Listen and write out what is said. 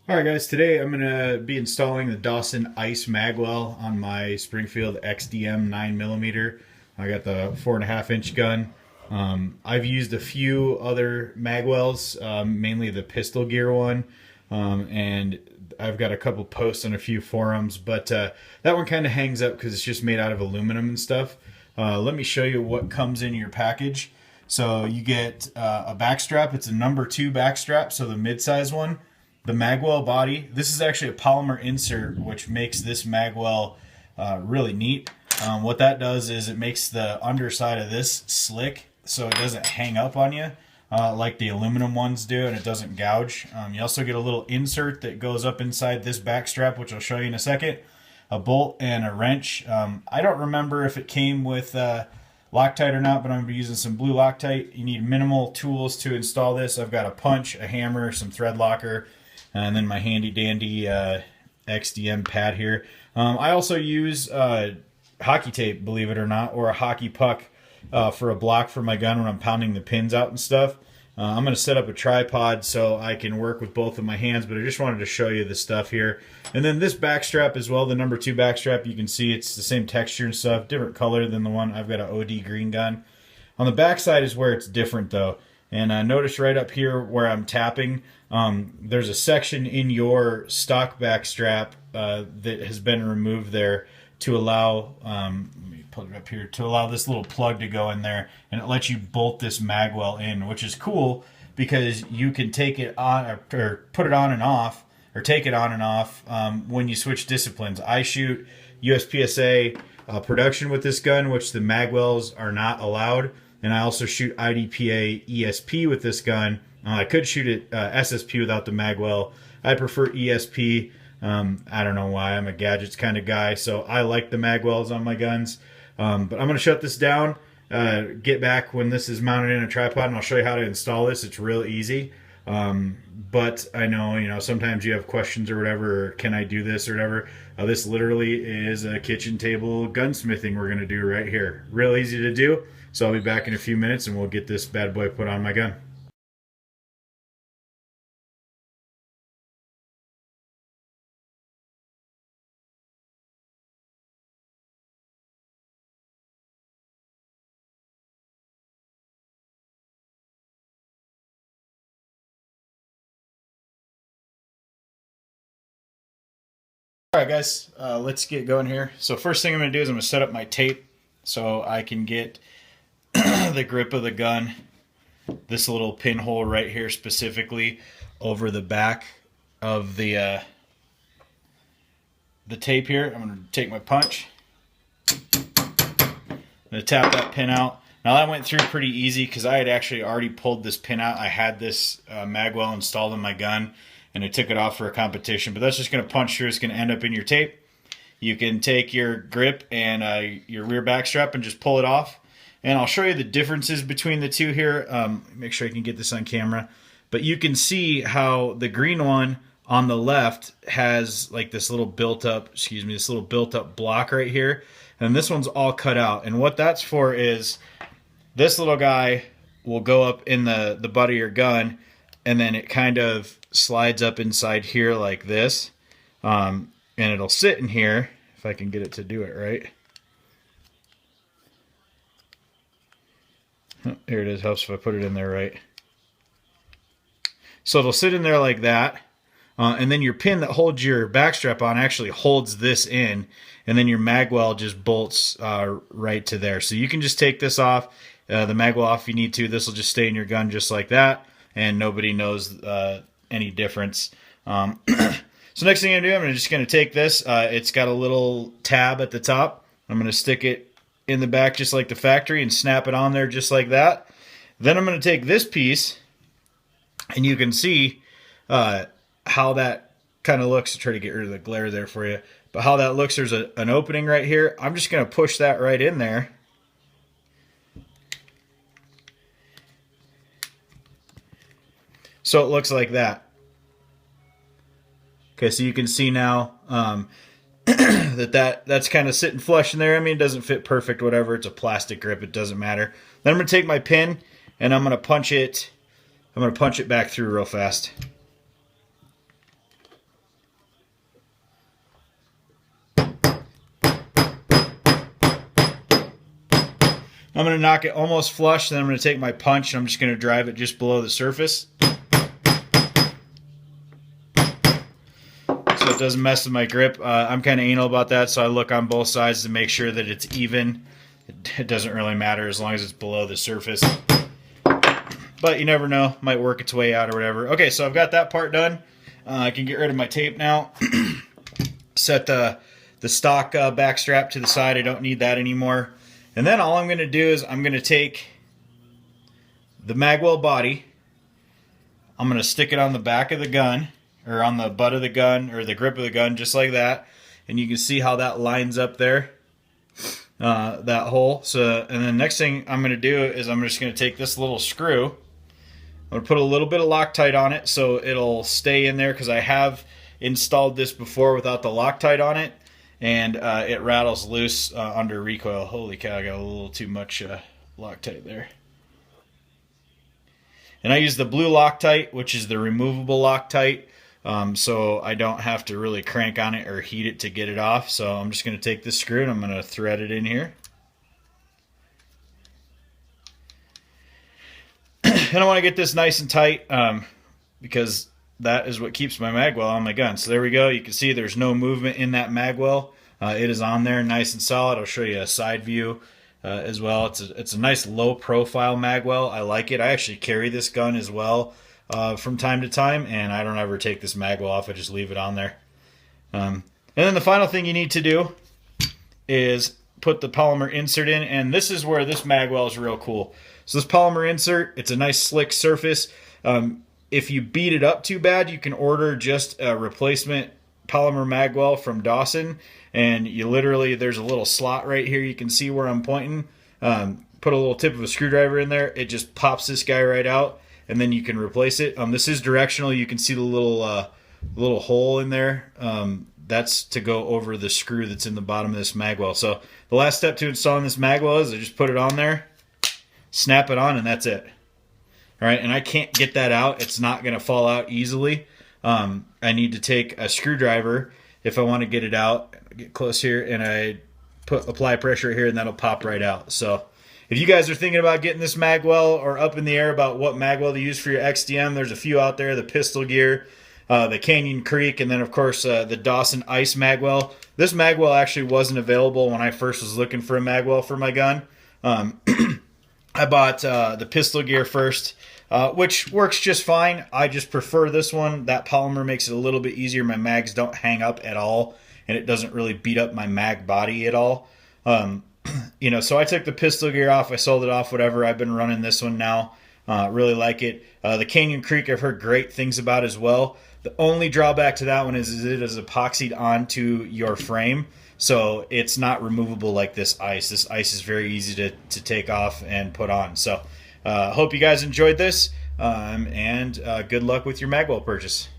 Alright guys, today I'm going to be installing the Dawson Ice Magwell on my Springfield XDm 9mm. I got the 4.5-inch gun. I've used a few other Magwells, mainly the pistol gear one, and I've got a couple posts on a few forums, but that one kind of hangs up because it's just made out of aluminum and stuff. Let me show you what comes in your package. So you get a backstrap. It's a number 2 backstrap, so the mid-size one. The Magwell body. This is actually a polymer insert, which makes this Magwell really neat. What that does is it makes the underside of this slick so it doesn't hang up on you like the aluminum ones do, and it doesn't gouge. You also get a little insert that goes up inside this back strap, which I'll show you in a second. A bolt and a wrench. I don't remember if it came with Loctite or not, but I'm going to be using some blue Loctite. You need minimal tools to install this. I've got a punch, a hammer, some thread locker, and then my handy dandy XDM pad here. I also use hockey tape, believe it or not, or a hockey puck for a block for my gun when I'm pounding the pins out and stuff. I'm going to set up a tripod so I can work with both of my hands, but I just wanted to show you the stuff here. And then this back strap as well, the number 2 back strap, you can see it's the same texture and stuff, different color than the one. I've got an OD green gun. On the back side is where it's different though. And notice right up here where I'm tapping, there's a section in your stock back strap that has been removed there to allow, let me put it up here, to allow this little plug to go in there, and it lets you bolt this Magwell in, which is cool because you can take it on or put it on and off, or take it on and off when you switch disciplines. I shoot USPSA production with this gun, which the Magwells are not allowed. And I also shoot IDPA ESP with this gun. I could shoot it SSP without the Magwell. I prefer ESP. I don't know why. I'm a gadgets kind of guy, so I like the Magwells on my guns. But I'm going to shut this down, get back when this is mounted in a tripod, and I'll show you how to install this. It's real easy. But I know, sometimes you have questions or whatever, or can I do this or whatever. This literally is a kitchen table gunsmithing we're going to do right here. Real easy to do. So I'll be back in a few minutes and we'll get this bad boy put on my gun. Alright guys, let's get going here. So first thing I'm going to do is I'm going to set up my tape so I can get the grip of the gun, this little pinhole right here specifically, over the back of the tape here. I'm going to take my punch. I'm going to tap that pin out. Now that went through pretty easy because I had actually already pulled this pin out. I had this Magwell installed in my gun, and I took it off for a competition. But that's just going to punch through. It's going to end up in your tape. You can take your grip and your rear back strap and just pull it off. And I'll show you the differences between the two here. Make sure I can get this on camera. But you can see how the green one on the left has like this little built-up, this little built-up block right here. And this one's all cut out. And what that's for is this little guy will go up in the butt of your gun, and then it kind of slides up inside here like this. And it'll sit in here, if I can get it to do it right. Oh, here it is. Helps if I put it in there right. So it'll sit in there like that. And then your pin that holds your backstrap on actually holds this in. And then your Magwell just bolts right to there. So you can just take this off, the Magwell off if you need to. This will just stay in your gun just like that. And nobody knows any difference. So next thing I'm going to do, I'm just going to take this. It's got a little tab at the top. I'm going to stick it in the back just like the factory and snap it on there just like that. Then I'm going to take this piece, and you can see how that kind of looks. I'll try to get rid of the glare there for you. But how that looks, there's an opening right here. I'm just going to push that right in there. So it looks like that. Okay, so you can see now that's kind of sitting flush in there. I mean, it doesn't fit perfect, whatever. It's a plastic grip. It doesn't matter. Then I'm going to take my pin, and I'm going to punch it back through real fast. I'm going to knock it almost flush, then I'm going to take my punch and I'm just going to drive it just below the surface, so it doesn't mess with my grip. I'm kind of anal about that, so I look on both sides to make sure that it's even. It doesn't really matter as long as it's below the surface. But you never know, might work its way out or whatever. Okay, so I've got that part done. I can get rid of my tape now. Set the stock back strap to the side. I don't need that anymore. And then all I'm going to do is I'm going to take the Magwell body. I'm going to stick it on the back of the gun, or on the butt of the gun, or the grip of the gun, just like that. And you can see how that lines up there, that hole. So, and then next thing I'm going to do is I'm just going to take this little screw. I'm going to put a little bit of Loctite on it so it'll stay in there, because I have installed this before without the Loctite on it, and it rattles loose under recoil. Holy cow, I got a little too much Loctite there. And I use the blue Loctite, which is the removable Loctite, so I don't have to really crank on it or heat it to get it off. So I'm just going to take this screw and I'm going to thread it in here. And I want to get this nice and tight, because that is what keeps my Magwell on my gun. So there we go. You can see there's no movement in that Magwell. It is on there nice and solid. I'll show you a side view as well. It's a nice low profile Magwell. I like it. I actually carry this gun as well from time to time, and I don't ever take this Magwell off. I just leave it on there. And then the final thing you need to do is put the polymer insert in, and this is where this Magwell is real cool. So this polymer insert, it's a nice slick surface. If you beat it up too bad, you can order just a replacement polymer Magwell from Dawson, and you literally, there's a little slot right here. You can see where I'm pointing. Put a little tip of a screwdriver in there. It just pops this guy right out, and then you can replace it. This is directional. You can see the little hole in there. That's to go over the screw that's in the bottom of this Magwell. So the last step to installing this Magwell is I just put it on there, snap it on, and that's it. All right, and I can't get that out. It's not going to fall out easily. I need to take a screwdriver if I want to get it out. Get close here, and I apply pressure here, and that'll pop right out. So if you guys are thinking about getting this Magwell, or up in the air about what Magwell to use for your XDM, there's a few out there: the Pistol Gear, the Canyon Creek, and then of course the Dawson Ice Magwell. This Magwell actually wasn't available when I first was looking for a Magwell for my gun. I bought the Pistol Gear first, which works just fine. I just prefer this one. That polymer makes it a little bit easier. My mags don't hang up at all, and it doesn't really beat up my mag body at all. You know, so I took the Pistol Gear off. I sold it off, whatever. I've been running this one now. Really like it. The Canyon Creek I've heard great things about as well. The only drawback to that one is it is epoxied onto your frame, so it's not removable like this ice. This ice is very easy to take off and put on. So hope you guys enjoyed this, and good luck with your Magwell purchase.